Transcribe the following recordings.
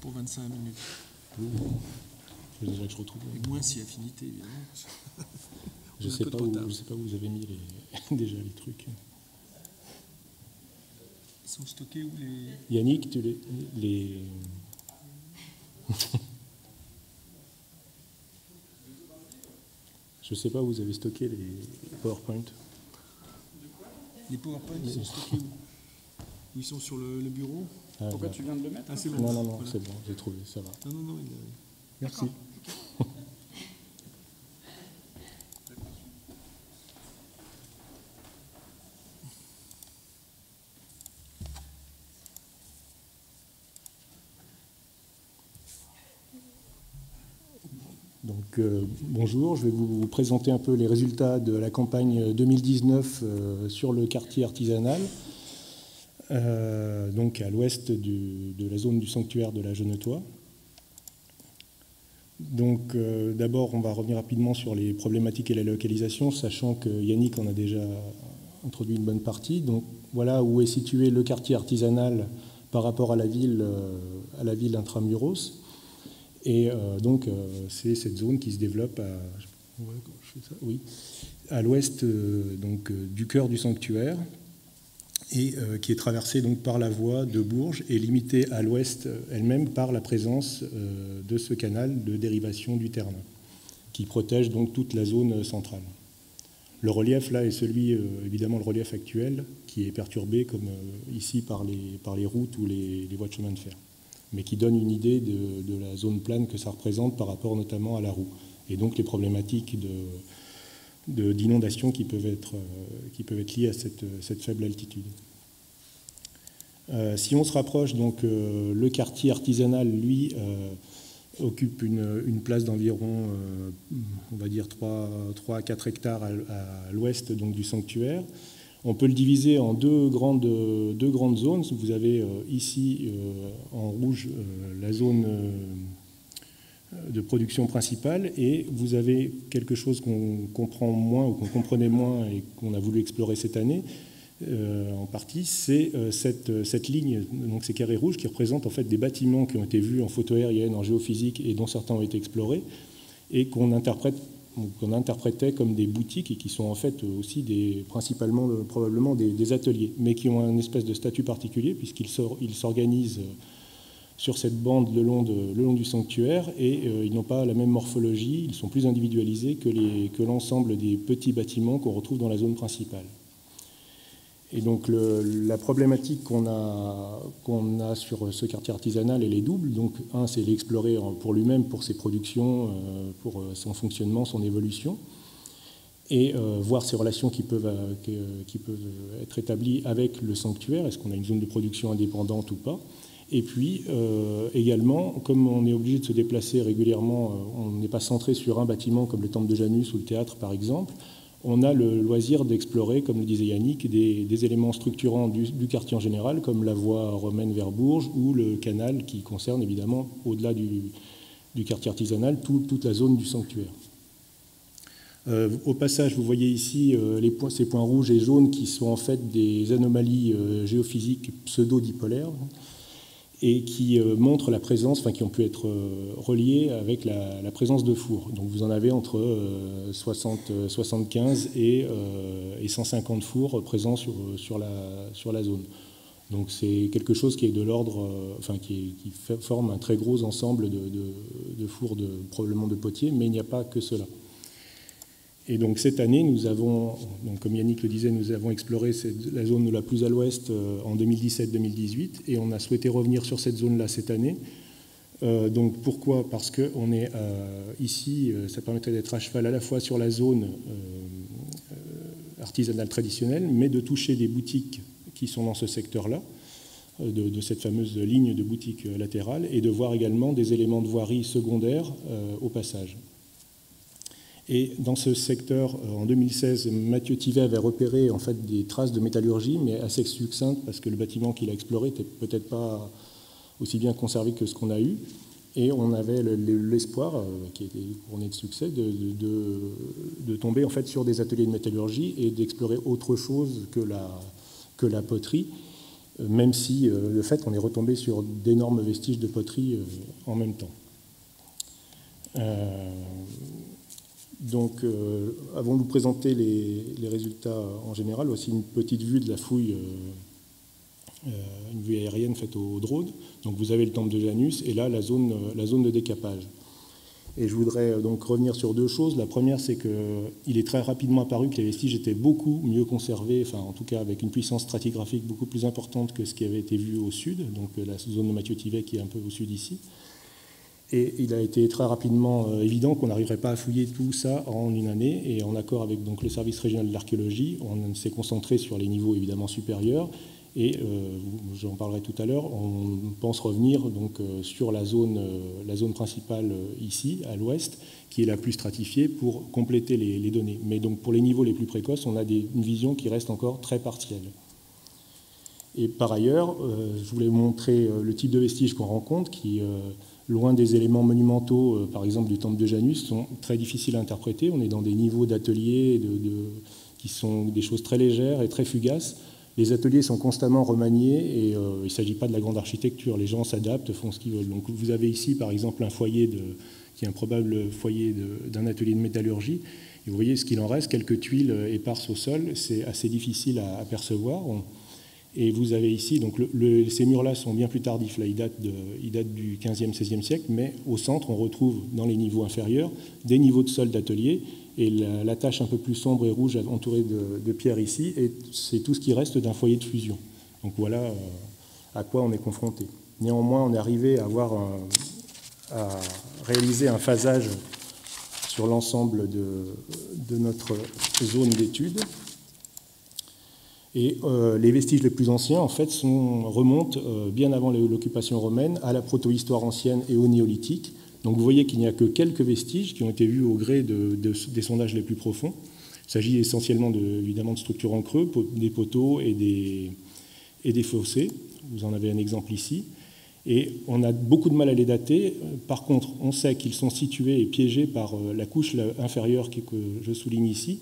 pour 25 minutes. Oui. Il faut déjà que je retrouve. Et moins si affinité, évidemment. Je ne sais pas où vous avez mis déjà les trucs. Ils sont stockés où les... Yannick, tu les... Je ne sais pas où vous avez stocké les PowerPoint. Les PowerPoint, ils sont stockés où? Ils sont sur le bureau? Pourquoi tu viens de le mettre? Ah, c'est bon. Non, voilà. c'est bon, j'ai trouvé, ça va. Non. Merci. Donc, bonjour, je vais vous présenter un peu les résultats de la campagne 2019 sur le quartier artisanal, donc à l'ouest de la zone du sanctuaire de la Genetois. Donc, d'abord, on va revenir rapidement sur les problématiques et la localisation, sachant que Yannick en a déjà introduit une bonne partie. Donc, voilà où est situé le quartier artisanal par rapport à la ville intramuros. Et donc, c'est cette zone qui se développe à l'ouest du cœur du sanctuaire et qui est traversée donc, par la voie de Bourges et limitée à l'ouest elle-même par la présence de ce canal de dérivation du Ternin, qui protège donc toute la zone centrale. Le relief, là, est celui, évidemment, le relief actuel, qui est perturbé, comme ici, par les routes ou les voies de chemin de fer, mais qui donne une idée de la zone plane que ça représente par rapport notamment à la roue, et donc les problématiques d'inondation qui peuvent être liées à cette faible altitude. Si on se rapproche, donc, le quartier artisanal, lui, occupe une place d'environ, on va dire, 3 à 4 hectares à l'ouest donc, du sanctuaire. On peut le diviser en deux grandes zones. Vous avez ici en rouge la zone de production principale et vous avez quelque chose qu'on comprend moins ou qu'on comprenait moins et qu'on a voulu explorer cette année en partie, c'est cette ligne, donc ces carrés rouges qui représentent en fait des bâtiments qui ont été vus en photo aérienne, en géophysique et dont certains ont été explorés et qu'on interprétait comme des boutiques et qui sont en fait aussi principalement probablement des ateliers, mais qui ont un espèce de statut particulier puisqu'ils s'organisent sur cette bande le long du sanctuaire et ils n'ont pas la même morphologie, ils sont plus individualisés que l'ensemble des petits bâtiments qu'on retrouve dans la zone principale. Et donc la problématique qu'on a sur ce quartier artisanal, elle est double. Donc un, c'est l'explorer pour lui-même, pour ses productions, pour son fonctionnement, son évolution, et voir ces relations qui peuvent être établies avec le sanctuaire. Est-ce qu'on a une zone de production indépendante ou pas? Et puis également, comme on est obligé de se déplacer régulièrement, on n'est pas centré sur un bâtiment comme le temple de Janus ou le théâtre par exemple, on a le loisir d'explorer, comme le disait Yannick, des éléments structurants du quartier en général, comme la voie romaine vers Bourges ou le canal qui concerne évidemment, au-delà du quartier artisanal, toute la zone du sanctuaire. Au passage, vous voyez ici ces points rouges et jaunes qui sont en fait des anomalies géophysiques pseudo-dipolaires et qui montrent la présence, qui ont pu être reliées avec la présence de fours. Donc vous en avez entre 75 et 150 fours présents sur la zone. Donc c'est quelque chose qui est de l'ordre, qui forme un très gros ensemble de fours, probablement de potiers, mais il n'y a pas que cela. Et donc cette année, nous avons, donc comme Yannick le disait, nous avons exploré la zone la plus à l'ouest en 2017-2018 et on a souhaité revenir sur cette zone-là cette année. Donc pourquoi? Parce qu'on est ici, ça permettrait d'être à cheval à la fois sur la zone artisanale traditionnelle, mais de toucher des boutiques qui sont dans ce secteur-là, de cette fameuse ligne de boutiques latérales, et de voir également des éléments de voirie secondaire au passage. Et dans ce secteur, en 2016, Mathieu Thivet avait repéré en fait des traces de métallurgie, mais assez succinctes parce que le bâtiment qu'il a exploré n'était peut-être pas aussi bien conservé que ce qu'on a eu. Et on avait l'espoir, qui était couronné de succès, de tomber en fait sur des ateliers de métallurgie et d'explorer autre chose que la poterie. même si le fait qu'on est retombé sur d'énormes vestiges de poterie en même temps. Donc, avant de vous présenter les résultats en général, voici une petite vue de la fouille, une vue aérienne faite au drone. Donc, vous avez le temple de Janus et là, la zone de décapage. Et je voudrais donc revenir sur deux choses. La première, c'est qu'il est très rapidement apparu que les vestiges étaient beaucoup mieux conservés, enfin, en tout cas avec une puissance stratigraphique beaucoup plus importante que ce qui avait été vu au sud, donc la zone de Mathieu-Thivet qui est un peu au sud ici. Et il a été très rapidement évident qu'on n'arriverait pas à fouiller tout ça en une année. Et en accord avec donc, le service régional de l'archéologie, on s'est concentré sur les niveaux évidemment supérieurs. Et j'en parlerai tout à l'heure, on pense revenir donc, sur la zone principale ici, à l'ouest, qui est la plus stratifiée pour compléter les données. Mais donc, pour les niveaux les plus précoces, on a une vision qui reste encore très partielle. Et par ailleurs, je voulais vous montrer le type de vestiges qu'on rencontre qui... loin des éléments monumentaux, par exemple du temple de Janus, sont très difficiles à interpréter. On est dans des niveaux d'ateliers qui sont des choses très légères et très fugaces. Les ateliers sont constamment remaniés et il ne s'agit pas de la grande architecture. Les gens s'adaptent, font ce qu'ils veulent. Donc vous avez ici, par exemple, un foyer qui est un probable foyer d'un atelier de métallurgie. Et vous voyez ce qu'il en reste, quelques tuiles éparses au sol. C'est assez difficile à percevoir. Et vous avez ici, donc ces murs-là sont bien plus tardifs, là, ils datent du 15e, 16e siècle, mais au centre, on retrouve dans les niveaux inférieurs des niveaux de sol d'atelier, et la tache un peu plus sombre et rouge entourée de pierres ici, et c'est tout ce qui reste d'un foyer de fusion. Donc voilà à quoi on est confronté. Néanmoins, on est arrivé à réaliser un phasage sur l'ensemble de notre zone d'étude. Et les vestiges les plus anciens, en fait, remontent bien avant l'occupation romaine à la protohistoire ancienne et au néolithique. Donc vous voyez qu'il n'y a que quelques vestiges qui ont été vus au gré des sondages les plus profonds. Il s'agit essentiellement évidemment de structures en creux, des poteaux et des fossés. Vous en avez un exemple ici. Et on a beaucoup de mal à les dater. Par contre, on sait qu'ils sont situés et piégés par la couche inférieure que je souligne ici,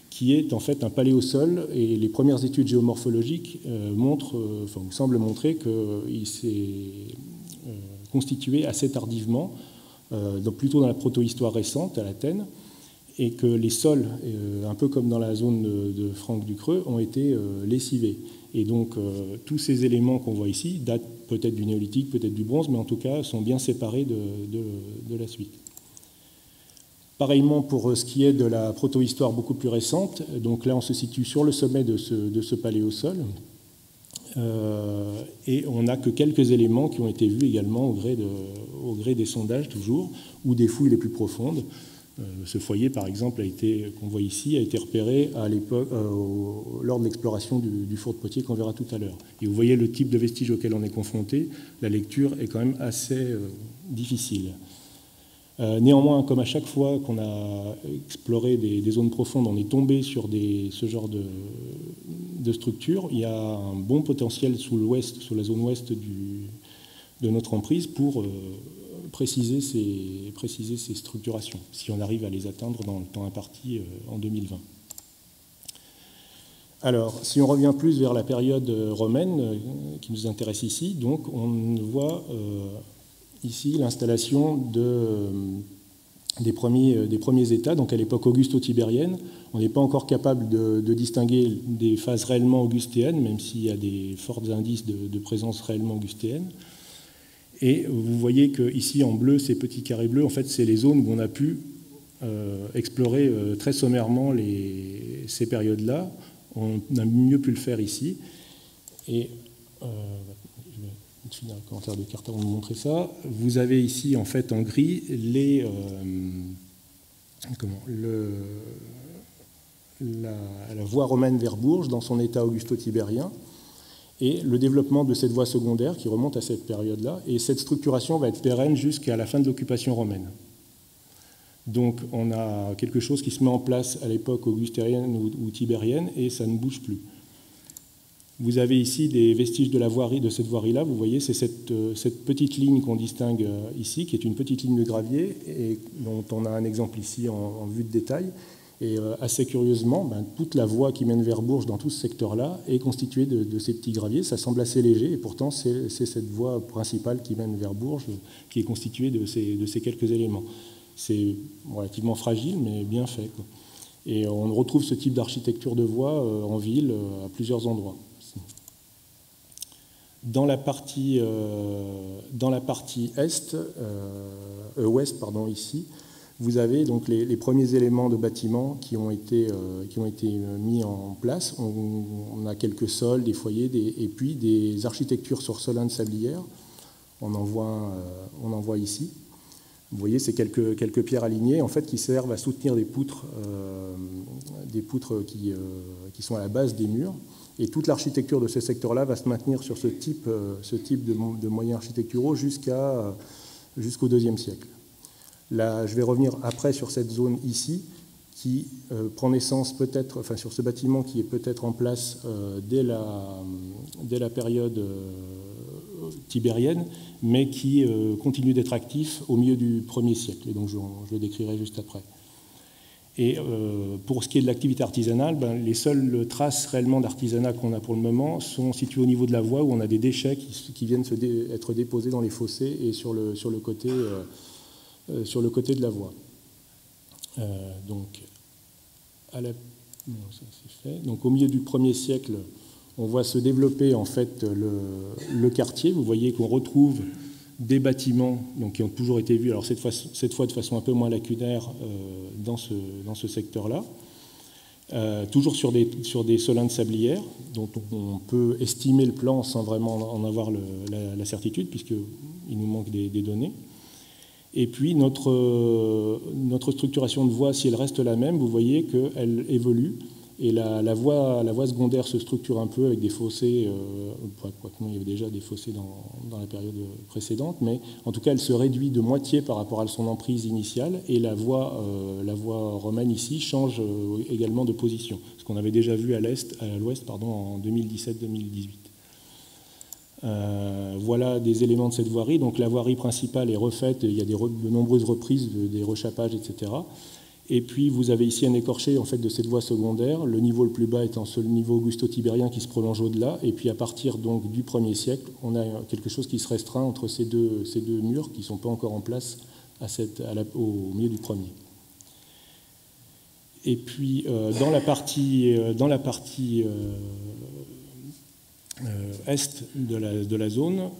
qui est en fait un paléosol, et les premières études géomorphologiques semblent montrer qu'il s'est constitué assez tardivement, donc plutôt dans la protohistoire récente, à l'Athènes, et que les sols, un peu comme dans la zone de Franck du Creux, ont été lessivés. Et donc tous ces éléments qu'on voit ici datent peut-être du néolithique, peut-être du bronze, mais en tout cas sont bien séparés de la suite. Pareillement pour ce qui est de la protohistoire beaucoup plus récente, donc là on se situe sur le sommet de ce paléosol, et on n'a que quelques éléments qui ont été vus également au gré des sondages toujours, ou des fouilles les plus profondes. Ce foyer par exemple qu'on voit ici a été repéré à l'époque, lors de l'exploration du four de Potier qu'on verra tout à l'heure. Et vous voyez le type de vestiges auquel on est confronté, la lecture est quand même assez difficile. Néanmoins, comme à chaque fois qu'on a exploré des zones profondes, on est tombé sur ce genre de structure, il y a un bon potentiel sous la zone ouest de notre emprise pour préciser ces structurations, si on arrive à les atteindre dans le temps imparti en 2020. Alors, si on revient plus vers la période romaine qui nous intéresse ici, donc on voit ici l'installation des premiers États, donc à l'époque augusto-tibérienne. On n'est pas encore capable de distinguer des phases réellement augustéennes, même s'il y a des forts indices de présence réellement augustéenne. Et vous voyez qu'ici, en bleu, ces petits carrés bleus, en fait, c'est les zones où on a pu explorer très sommairement ces périodes-là. On a mieux pu le faire ici. Et je vais finir le commentaire de carte avant de vous montrer ça. Vous avez ici, en fait, en gris, la voie romaine vers Bourges dans son état augusto-tibérien, et le développement de cette voie secondaire qui remonte à cette période-là. Et cette structuration va être pérenne jusqu'à la fin de l'occupation romaine. Donc on a quelque chose qui se met en place à l'époque augustérienne ou tibérienne, et ça ne bouge plus. Vous avez ici des vestiges de cette voirie-là. Vous voyez, c'est cette petite ligne qu'on distingue ici, qui est une petite ligne de gravier, et dont on a un exemple ici en vue de détail. Et assez curieusement, toute la voie qui mène vers Bourges dans tout ce secteur-là est constituée de ces petits graviers. Ça semble assez léger, et pourtant c'est cette voie principale qui mène vers Bourges qui est constituée de ces quelques éléments. C'est relativement fragile, mais bien fait, quoi. Et on retrouve ce type d'architecture de voie en ville à plusieurs endroits. Dans la partie ouest, ici, vous avez donc les premiers éléments de bâtiments qui ont été mis en place. On a quelques sols, des foyers, et puis des architectures sur solinde sablière. On en voit ici. Vous voyez, c'est quelques pierres alignées en fait, qui servent à soutenir des poutres qui sont à la base des murs. Et toute l'architecture de ce secteur-là va se maintenir sur ce type de moyens architecturaux jusqu'au IIe siècle. Là, je vais revenir après sur cette zone ici, qui prend naissance peut-être, enfin sur ce bâtiment qui est peut-être en place dès la période tibérienne, mais qui continue d'être actif au milieu du 1er siècle. Et donc je le décrirai juste après. Et pour ce qui est de l'activité artisanale, les seules traces réellement d'artisanat qu'on a pour le moment sont situées au niveau de la voie, où on a des déchets qui viennent être déposés dans les fossés et sur le côté de la voie. Donc au milieu du 1er siècle, on voit se développer en fait le quartier. Vous voyez qu'on retrouve des bâtiments qui ont toujours été vus, alors cette fois de façon un peu moins lacunaire dans ce secteur-là, toujours sur des solindes sablières, dont on peut estimer le plan sans vraiment en avoir la certitude, puisqu'il nous manque des données. Et puis notre structuration de voie, si elle reste la même, vous voyez qu'elle évolue. Et la voie secondaire se structure un peu avec des fossés, il y avait déjà des fossés dans la période précédente, mais en tout cas elle se réduit de moitié par rapport à son emprise initiale, et la voie romaine ici change également de position, ce qu'on avait déjà vu à l'ouest en 2017-2018. Voilà des éléments de cette voirie. Donc la voirie principale est refaite, il y a de nombreuses reprises, des rechappages, etc. Et puis vous avez ici un écorché en fait, de cette voie secondaire, le niveau le plus bas étant ce niveau augusto-tibérien qui se prolonge au-delà, et puis à partir donc, du 1er siècle, on a quelque chose qui se restreint entre ces deux murs qui ne sont pas encore en place au milieu du 1er. Et puis dans la partie est de la zone,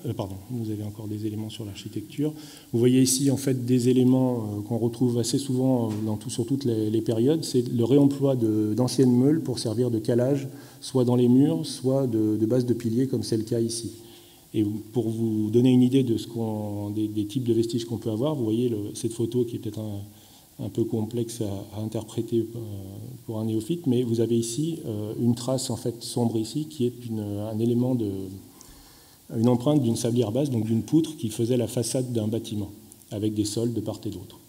vous avez encore des éléments sur l'architecture. Vous voyez ici en fait des éléments qu'on retrouve assez souvent sur toutes les périodes. C'est le réemploi d'anciennes meules pour servir de calage, soit dans les murs, soit de base de piliers, comme c'est le cas ici. Et pour vous donner une idée des types de vestiges qu'on peut avoir, vous voyez cette photo qui est peut-être un peu complexe à interpréter pour un néophyte, mais vous avez ici une trace en fait sombre ici qui est une empreinte d'une sablière basse, donc d'une poutre qui faisait la façade d'un bâtiment, avec des sols de part et d'autre.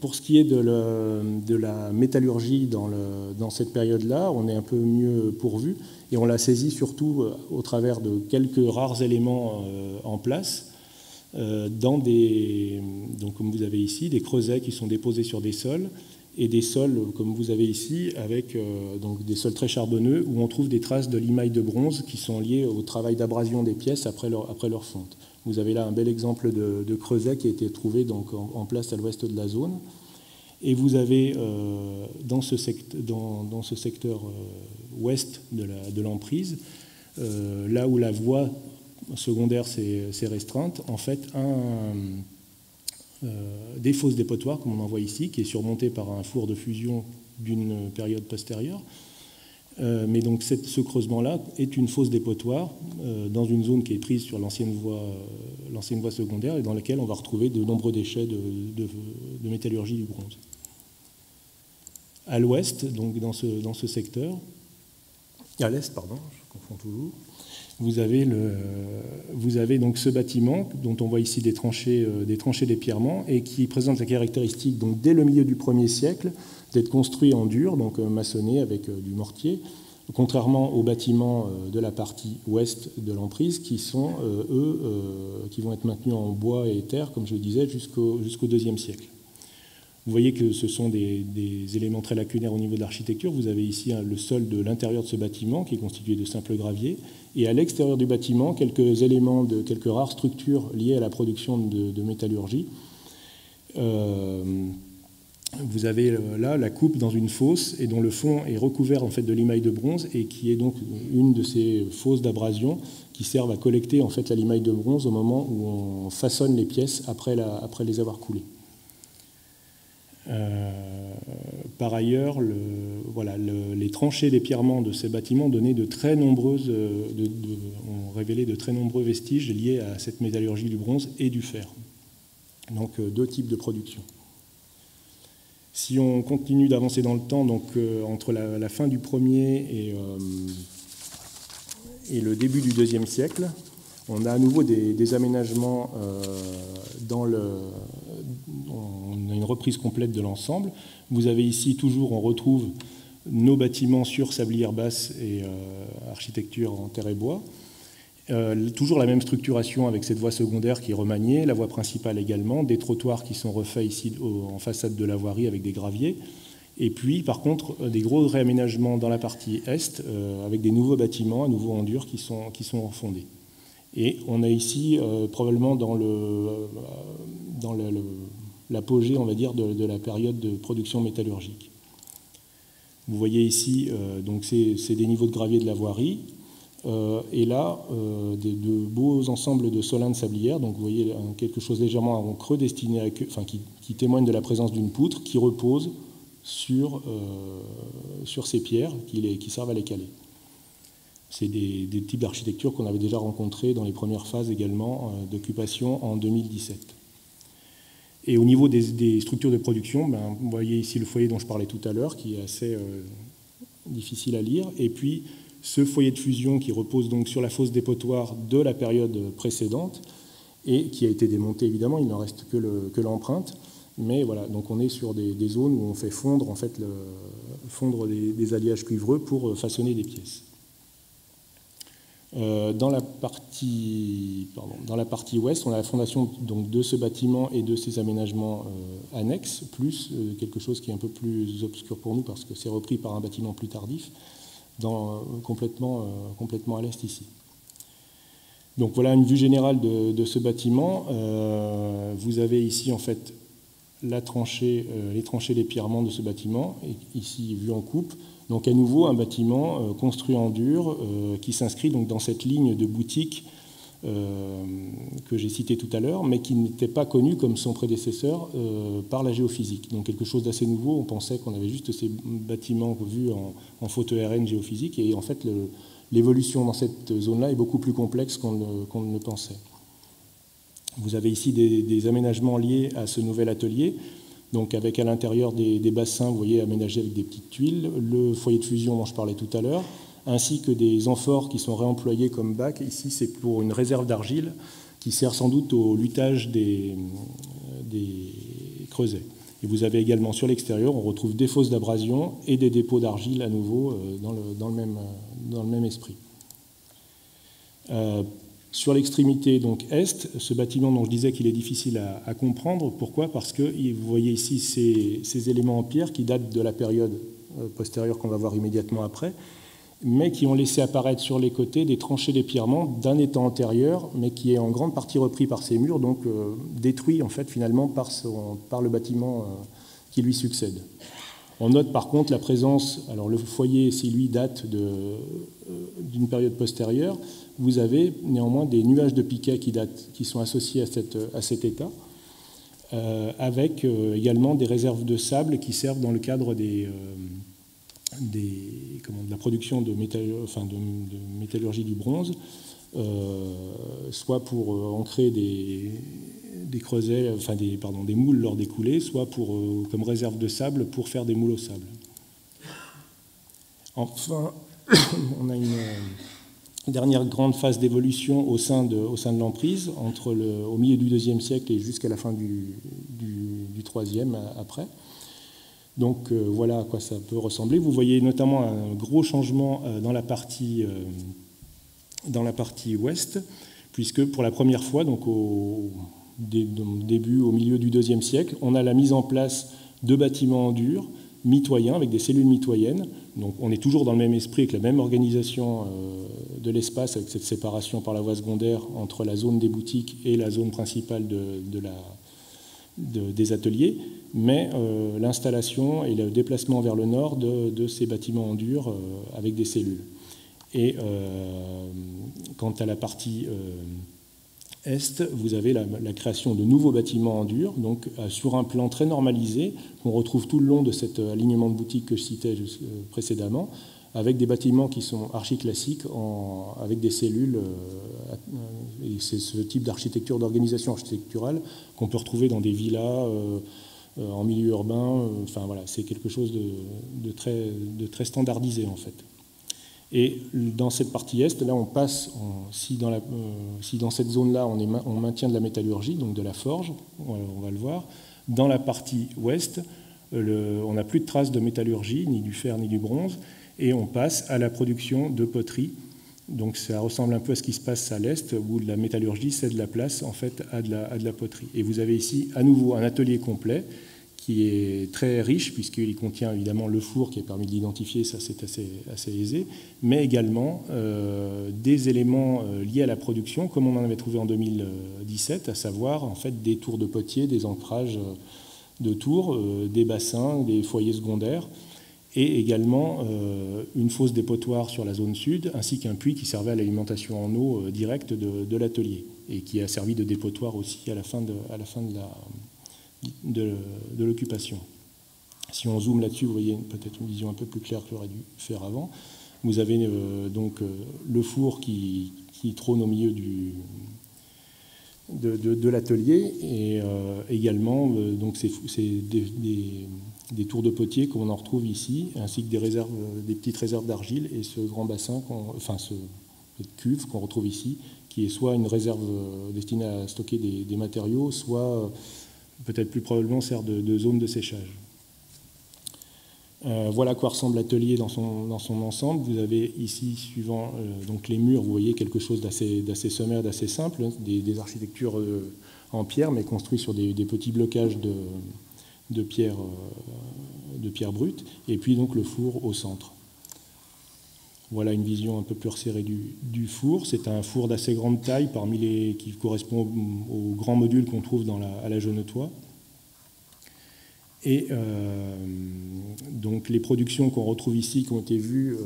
Pour ce qui est de la métallurgie dans cette période-là, on est un peu mieux pourvu, et on l'a saisi surtout au travers de quelques rares éléments en place, donc comme vous avez ici, des creusets qui sont déposés sur des sols, et des sols, comme vous avez ici, avec donc des sols très charbonneux, où on trouve des traces de limailles de bronze qui sont liées au travail d'abrasion des pièces après leur fonte. Vous avez là un bel exemple de creuset qui a été trouvé donc, en place à l'ouest de la zone. Et vous avez dans ce secteur ouest de l'emprise, là où la voie secondaire s'est restreinte, en fait des fosses dépotoirs, comme on en voit ici, qui est surmonté par un four de fusion d'une période postérieure. Mais donc ce creusement-là est une fosse dépotoir dans une zone qui est prise sur l'ancienne voie secondaire et dans laquelle on va retrouver de nombreux déchets de métallurgie du bronze. À l'ouest, donc dans ce secteur, à l'est, pardon, je confonds toujours, vous avez donc ce bâtiment dont on voit ici des tranchées d'épièrement et qui présente la caractéristique donc dès le milieu du 1er siècle d'être construit en dur, donc maçonné avec du mortier, contrairement aux bâtiments de la partie ouest de l'emprise qui sont qui vont être maintenus en bois et terre, comme je le disais, jusqu'au IIe siècle. Vous voyez que ce sont des éléments très lacunaires au niveau de l'architecture. Vous avez ici le sol de l'intérieur de ce bâtiment qui est constitué de simples graviers. Et à l'extérieur du bâtiment, quelques éléments de quelques rares structures liées à la production de métallurgie. Vous avez là la coupe dans une fosse et dont le fond est recouvert en fait de limaille de bronze et qui est donc une de ces fosses d'abrasion qui servent à collecter en fait la limaille de bronze au moment où on façonne les pièces après les avoir coulées. Par ailleurs, les tranchées d'épièrement de ces bâtiments ont révélé de très nombreux vestiges liés à cette métallurgie du bronze et du fer. Donc deux types de production. Si on continue d'avancer dans le temps, donc entre la fin du 1er et le début du 2e siècle, on a à nouveau des aménagements on a une reprise complète de l'ensemble. Vous avez ici toujours, on retrouve nos bâtiments sur sablière basse et architecture en terre et bois. Toujours la même structuration avec cette voie secondaire qui est remaniée, la voie principale également, des trottoirs qui sont refaits ici en façade de la voirie avec des graviers. Et puis, par contre, des gros réaménagements dans la partie est avec des nouveaux bâtiments, à nouveau en dur, qui sont refondés. Et on a ici probablement dans l'apogée, on va dire, de la période de production métallurgique. Vous voyez ici, donc c'est des niveaux de gravier de la voirie, et là, de beaux ensembles de solins de sablières. Donc vous voyez quelque chose légèrement en creux destiné à qui témoigne de la présence d'une poutre qui repose sur ces pierres qui servent à les caler. C'est des types d'architecture qu'on avait déjà rencontrés dans les premières phases également d'occupation en 2017. Et au niveau des structures de production, vous voyez ici le foyer dont je parlais tout à l'heure, qui est assez difficile à lire. Et puis ce foyer de fusion qui repose donc sur la fosse dépotoir de la période précédente et qui a été démonté évidemment, il n'en reste que l'empreinte. Mais voilà, donc on est sur des zones où on fait fondre, en fait, des alliages cuivreux pour façonner des pièces. Dans la partie ouest, on a la fondation donc, de ce bâtiment et de ses aménagements annexes, plus quelque chose qui est un peu plus obscur pour nous parce que c'est repris par un bâtiment plus tardif, complètement à l'est ici. Donc voilà une vue générale de ce bâtiment. Vous avez ici en fait les tranchées d'épièrement de ce bâtiment, ici vu en coupe. Donc à nouveau un bâtiment construit en dur qui s'inscrit donc dans cette ligne de boutique que j'ai citée tout à l'heure, mais qui n'était pas connu comme son prédécesseur par la géophysique. Donc quelque chose d'assez nouveau. On pensait qu'on avait juste ces bâtiments vus en photo RN géophysique, et en fait l'évolution dans cette zone-là est beaucoup plus complexe qu'on ne le pensait. Vous avez ici des aménagements liés à ce nouvel atelier, donc avec à l'intérieur des bassins, vous voyez, aménagés avec des petites tuiles, le foyer de fusion dont je parlais tout à l'heure, ainsi que des amphores qui sont réemployés comme bac. Ici, c'est pour une réserve d'argile qui sert sans doute au lutage des creusets. Et vous avez également sur l'extérieur, on retrouve des fosses d'abrasion et des dépôts d'argile à nouveau dans le même esprit. Sur l'extrémité donc est, ce bâtiment dont je disais qu'il est difficile à comprendre. Pourquoi ? Parce que vous voyez ici ces éléments en pierre qui datent de la période postérieure qu'on va voir immédiatement après, mais qui ont laissé apparaître sur les côtés des tranchées d'épièrement d'un état antérieur, mais qui est en grande partie repris par ces murs, donc détruit en fait finalement par le bâtiment qui lui succède. On note par contre la présence, alors le foyer, si lui date d'une période postérieure, vous avez néanmoins des nuages de piquets qui sont associés à cet état, avec également des réserves de sable qui servent dans le cadre de la production de métallurgie du bronze, soit pour ancrer des creusets, des moules lors des coulées, soit comme réserve de sable pour faire des moules au sable. Enfin, on a une dernière grande phase d'évolution au sein de l'emprise, au milieu du IIe siècle et jusqu'à la fin du IIIe après. Donc voilà à quoi ça peut ressembler. Vous voyez notamment un gros changement dans la partie ouest, puisque pour la première fois, donc au milieu du IIe siècle, on a la mise en place 2 bâtiments en dur, mitoyens, avec des cellules mitoyennes. Donc on est toujours dans le même esprit, avec la même organisation de l'espace, avec cette séparation par la voie secondaire entre la zone des boutiques et la zone principale des ateliers, mais l'installation et le déplacement vers le nord de ces bâtiments en dur avec des cellules. Et quant à la partie est, vous avez la création de nouveaux bâtiments en dur, donc sur un plan très normalisé, qu'on retrouve tout le long de cet alignement de boutiques que je citais précédemment, avec des bâtiments qui sont archi-classiques, avec des cellules, et c'est ce type d'architecture, d'organisation architecturale qu'on peut retrouver dans des villas, en milieu urbain, enfin voilà, c'est quelque chose de très standardisé en fait. Et dans cette partie est, là on passe, si dans cette zone-là on maintient de la métallurgie, donc de la forge, on va le voir, dans la partie ouest, on n'a plus de traces de métallurgie, ni du fer ni du bronze, et on passe à la production de poterie. Donc ça ressemble un peu à ce qui se passe à l'est, où la métallurgie cède la place en fait à de la poterie. Et vous avez ici à nouveau un atelier complet qui est très riche, puisqu'il contient évidemment le four qui est permis de l'identifier, ça c'est assez aisé, mais également des éléments liés à la production, comme on en avait trouvé en 2017, à savoir en fait des tours de potier, des ancrages de tours, des bassins, des foyers secondaires, et également une fosse dépotoir sur la zone sud, ainsi qu'un puits qui servait à l'alimentation en eau directe de l'atelier, et qui a servi de dépotoir aussi à la fin de l'occupation. Si on zoome là-dessus, vous voyez peut-être une vision un peu plus claire que j'aurais dû faire avant. Vous avez donc le four qui trône au milieu de l'atelier, et également donc c'est des tours de potier comme on en retrouve ici, ainsi que des petites réserves d'argile, et ce grand bassin, cette cuve qu'on retrouve ici, qui est soit une réserve destinée à stocker des matériaux, soit peut-être plus probablement sert de zone de séchage. Voilà à quoi ressemble l'atelier dans son ensemble. Vous avez ici, suivant donc les murs, vous voyez quelque chose d'assez sommaire, d'assez simple, hein, des architectures en pierre, mais construites sur des petits blocages de pierre brute, et puis donc le four au centre. Voilà une vision un peu plus resserrée du four. C'est un four d'assez grande taille, qui correspond aux grands modules qu'on trouve à la Genetois. Et donc les productions qu'on retrouve ici, qui ont été vues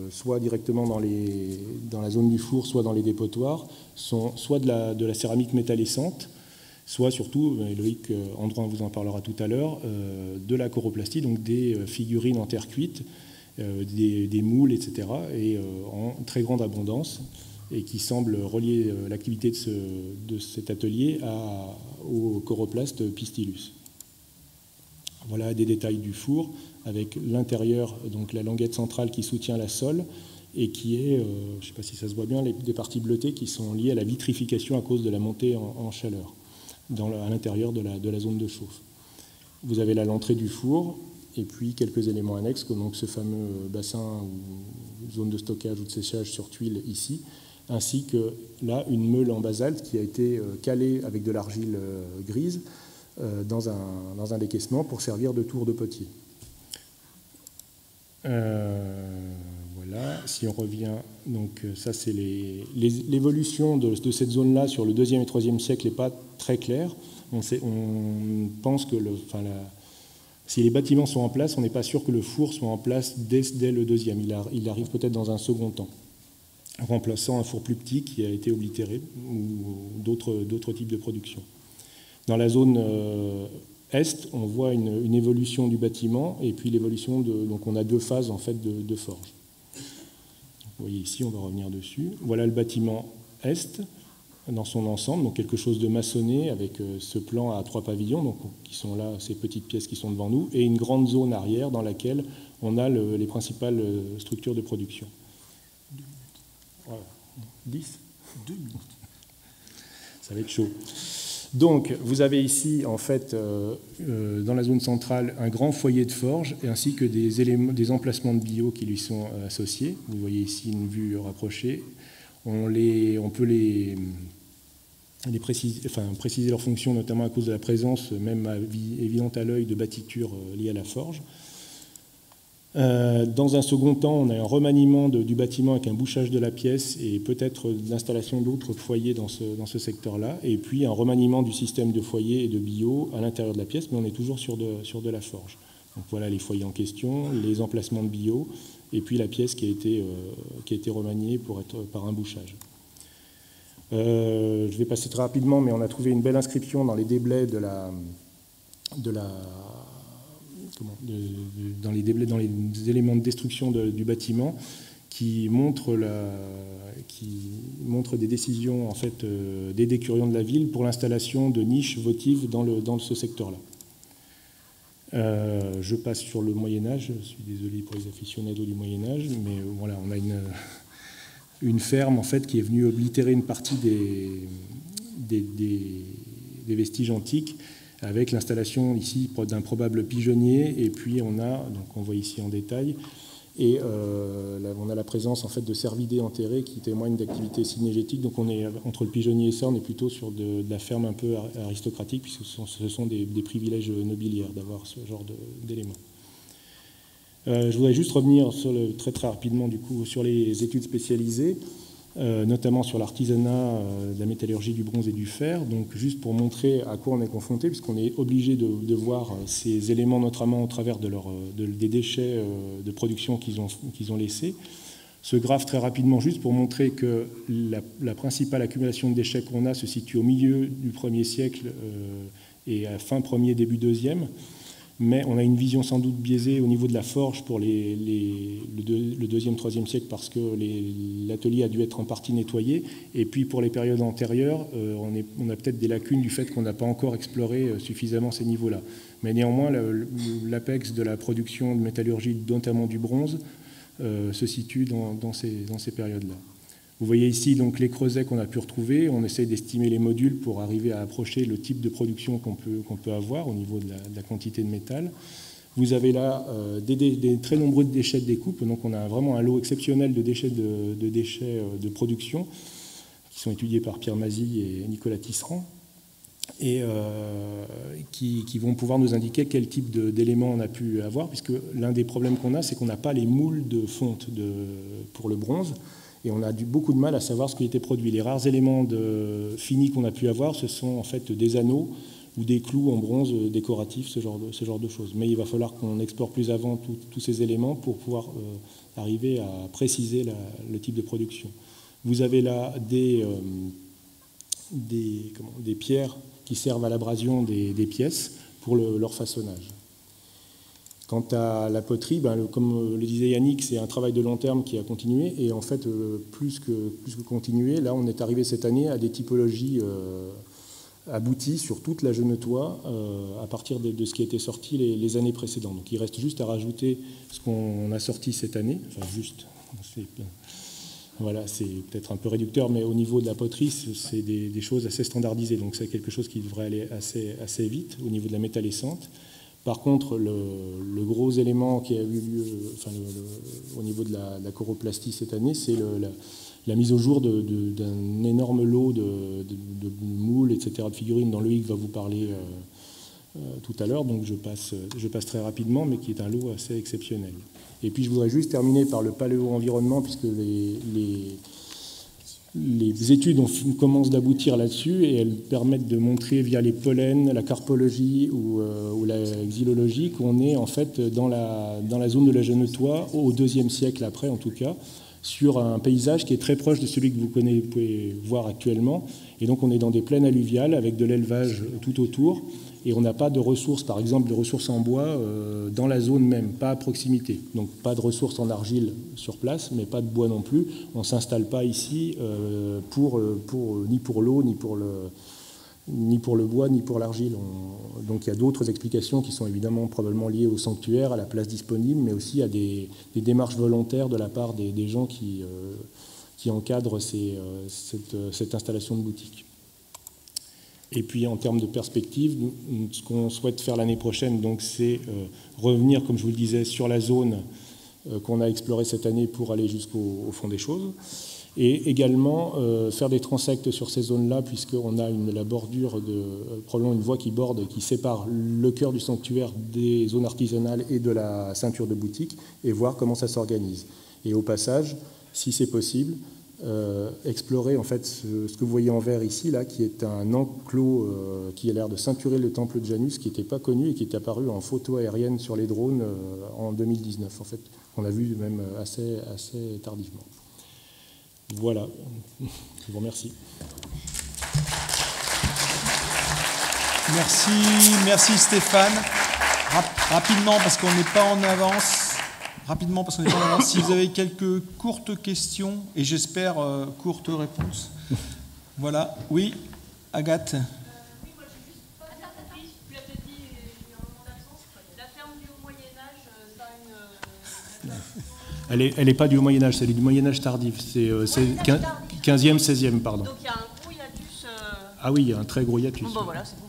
soit directement dans la zone du four, soit dans les dépotoirs, sont soit de la céramique métallescente, soit surtout, Loïc Andran vous en parlera tout à l'heure, de la choroplastie, donc des figurines en terre cuite, des moules, etc., et en très grande abondance, et qui semblent relier l'activité de cet atelier au choroplaste Pistillus. Voilà des détails du four, avec l'intérieur, donc la languette centrale qui soutient la sole, et qui est, je ne sais pas si ça se voit bien, des parties bleutées qui sont liées à la vitrification à cause de la montée en chaleur à l'intérieur de la zone de chauffe. Vous avez là l'entrée du four, et puis quelques éléments annexes, comme donc ce fameux bassin ou zone de stockage ou de séchage sur tuile ici, ainsi que là une meule en basalte qui a été calée avec de l'argile grise dans un décaissement pour servir de tour de potier. Voilà, si on revient, donc ça c'est l'évolution de cette zone-là sur le 2e et 3e siècle n'est pas très claire. On pense que si les bâtiments sont en place, on n'est pas sûr que le four soit en place dès le 2e. Il arrive peut-être dans un second temps, remplaçant un four plus petit qui a été oblitéré, ou d'autres types de production. Dans la zone est, on voit une évolution du bâtiment, et puis l'évolution donc on a 2 phases en fait de forge. Vous voyez ici, on va revenir dessus. Voilà le bâtiment est dans son ensemble, donc quelque chose de maçonné avec ce plan à 3 pavillons, donc qui sont là, ces petites pièces qui sont devant nous, et une grande zone arrière dans laquelle on a les principales structures de production. 2 minutes. Voilà. 10 2 minutes. Ça va être chaud. Donc, vous avez ici, en fait, dans la zone centrale, un grand foyer de forge, ainsi que des emplacements de bio qui lui sont associés. Vous voyez ici une vue rapprochée. On peut les préciser leurs fonctions, notamment à cause de la présence, même évidente à l'œil, de bâtitures liées à la forge. Dans un second temps, on a un remaniement du bâtiment avec un bouchage de la pièce et peut-être l'installation d'autres foyers dans ce secteur-là. Et puis un remaniement du système de foyer et de bio à l'intérieur de la pièce, mais on est toujours sur de la forge. Donc voilà les foyers en question, les emplacements de bio, et puis la pièce qui a été remaniée par un bouchage. Je vais passer très rapidement, mais on a trouvé une belle inscription dans les déblais dans les éléments de destruction du bâtiment qui montrent des décisions en fait, des décurions de la ville pour l'installation de niches votives dans ce secteur-là. Je passe sur le Moyen-Âge, je suis désolé pour les aficionados du Moyen-Âge, mais voilà, on a une ferme en fait, qui est venue oblitérer une partie des vestiges antiques avec l'installation ici d'un probable pigeonnier, et puis on voit ici en détail, et on a la présence en fait, de cervidés enterrés qui témoignent d'activités cynégétiques. Donc on est entre le pigeonnier et ça, on est plutôt sur de la ferme un peu aristocratique, puisque ce sont des privilèges nobiliaires d'avoir ce genre d'éléments. Je voudrais juste revenir très rapidement du coup, sur les études spécialisées, notamment sur l'artisanat, la métallurgie du bronze et du fer. Donc juste pour montrer à quoi on est confronté, puisqu'on est obligé de voir ces éléments notamment au travers des déchets de production qu'ils ont laissés. Ce graphe très rapidement juste pour montrer que la principale accumulation de déchets qu'on a se situe au milieu du 1er siècle et à fin 1er, début 2e. Mais on a une vision sans doute biaisée au niveau de la forge pour le 2e, 3e siècle parce que l'atelier a dû être en partie nettoyé. Et puis pour les périodes antérieures, on a peut-être des lacunes du fait qu'on n'a pas encore exploré suffisamment ces niveaux-là. Mais néanmoins, l'apex de la production de métallurgie, notamment du bronze, se situe dans ces périodes-là. Vous voyez ici donc les creusets qu'on a pu retrouver. On essaie d'estimer les modules pour arriver à approcher le type de production qu'on peut avoir au niveau de la quantité de métal. Vous avez là des très nombreux déchets de découpe. Donc on a vraiment un lot exceptionnel de déchets de production qui sont étudiés par Pierre Mazy et Nicolas Tisserand et qui vont pouvoir nous indiquer quel type d'éléments on a pu avoir, puisque l'un des problèmes qu'on a, c'est qu'on n'a pas les moules de fonte pour le bronze. Et on a beaucoup de mal à savoir ce qui était produit. Les rares éléments finis qu'on a pu avoir, ce sont en fait des anneaux ou des clous en bronze décoratifs, ce genre de choses. Mais il va falloir qu'on explore plus avant tous ces éléments pour pouvoir arriver à préciser le type de production. Vous avez là des pierres qui servent à l'abrasion des pièces pour leur façonnage. Quant à la poterie, comme le disait Yannick, c'est un travail de long terme qui a continué. Et en fait, plus que continuer, là, on est arrivé cette année à des typologies abouties sur toute la Genetois à partir de ce qui a été sorti les années précédentes. Donc il reste juste à rajouter ce qu'on a sorti cette année. Enfin, juste. Voilà, c'est peut-être un peu réducteur, mais au niveau de la poterie, c'est des choses assez standardisées. Donc c'est quelque chose qui devrait aller assez vite au niveau de la métallescente. Par contre, le gros élément qui a eu lieu au niveau de la choroplastie cette année, c'est la mise au jour d'un énorme lot de moules, etc., de figurines dont Loïc va vous parler tout à l'heure. Donc je passe très rapidement, mais qui est un lot assez exceptionnel. Et puis je voudrais juste terminer par le paléo-environnement, puisque les études commencent d'aboutir là-dessus et elles permettent de montrer via les pollens, la carpologie ou la xylologie qu'on est en fait dans la zone de la Genetois au IIe siècle après en tout cas, sur un paysage qui est très proche de celui que vous pouvez voir actuellement. Et donc on est dans des plaines alluviales avec de l'élevage tout autour et on n'a pas de ressources, par exemple de ressources en bois dans la zone même, pas à proximité. Donc pas de ressources en argile sur place, mais pas de bois non plus. On ne s'installe pas ici ni pour l'eau, ni pour le bois, ni pour l'argile. Donc il y a d'autres explications qui sont évidemment probablement liées au sanctuaire, à la place disponible, mais aussi à des démarches volontaires de la part des gens qui encadrent cette installation de boutique. Et puis en termes de perspective, ce qu'on souhaite faire l'année prochaine, donc, c'est revenir, comme je vous le disais, sur la zone qu'on a explorée cette année pour aller jusqu'au fond des choses. Et également faire des transects sur ces zones-là, puisqu'on a la bordure, probablement une voie qui borde et qui sépare le cœur du sanctuaire des zones artisanales et de la ceinture de boutiques, et voir comment ça s'organise. Et au passage, si c'est possible, explorer en fait ce que vous voyez en vert ici, là, qui est un enclos qui a l'air de ceinturer le temple de Janus, qui n'était pas connu et qui est apparu en photo aérienne sur les drones en 2019, en fait, qu'on a vu même assez tardivement. Voilà, je vous remercie. Merci Stéphane. Rapidement, parce qu'on n'est pas en avance. Si vous avez quelques courtes questions, et j'espère courtes réponses. Voilà. Oui, Agathe. Oui, moi j'ai juste pas compris, tu l'as peut-être dit, il y a un moment d'absence. La ferme du Haut Moyen-Âge, ça a une... Elle n'est pas du Moyen-Âge, c'est du Moyen-Âge tardif. C'est 15e, 16e, pardon. Donc il y a un gros hiatus. Ah oui, il y a un très gros hiatus. Bon, voilà, c'est bon.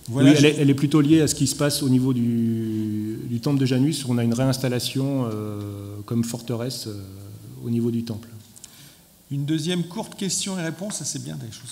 Voilà, oui, elle est plutôt liée à ce qui se passe au niveau du temple de Janus, où on a une réinstallation comme forteresse au niveau du temple. Une deuxième courte question et réponse, ça c'est bien des choses comme ça.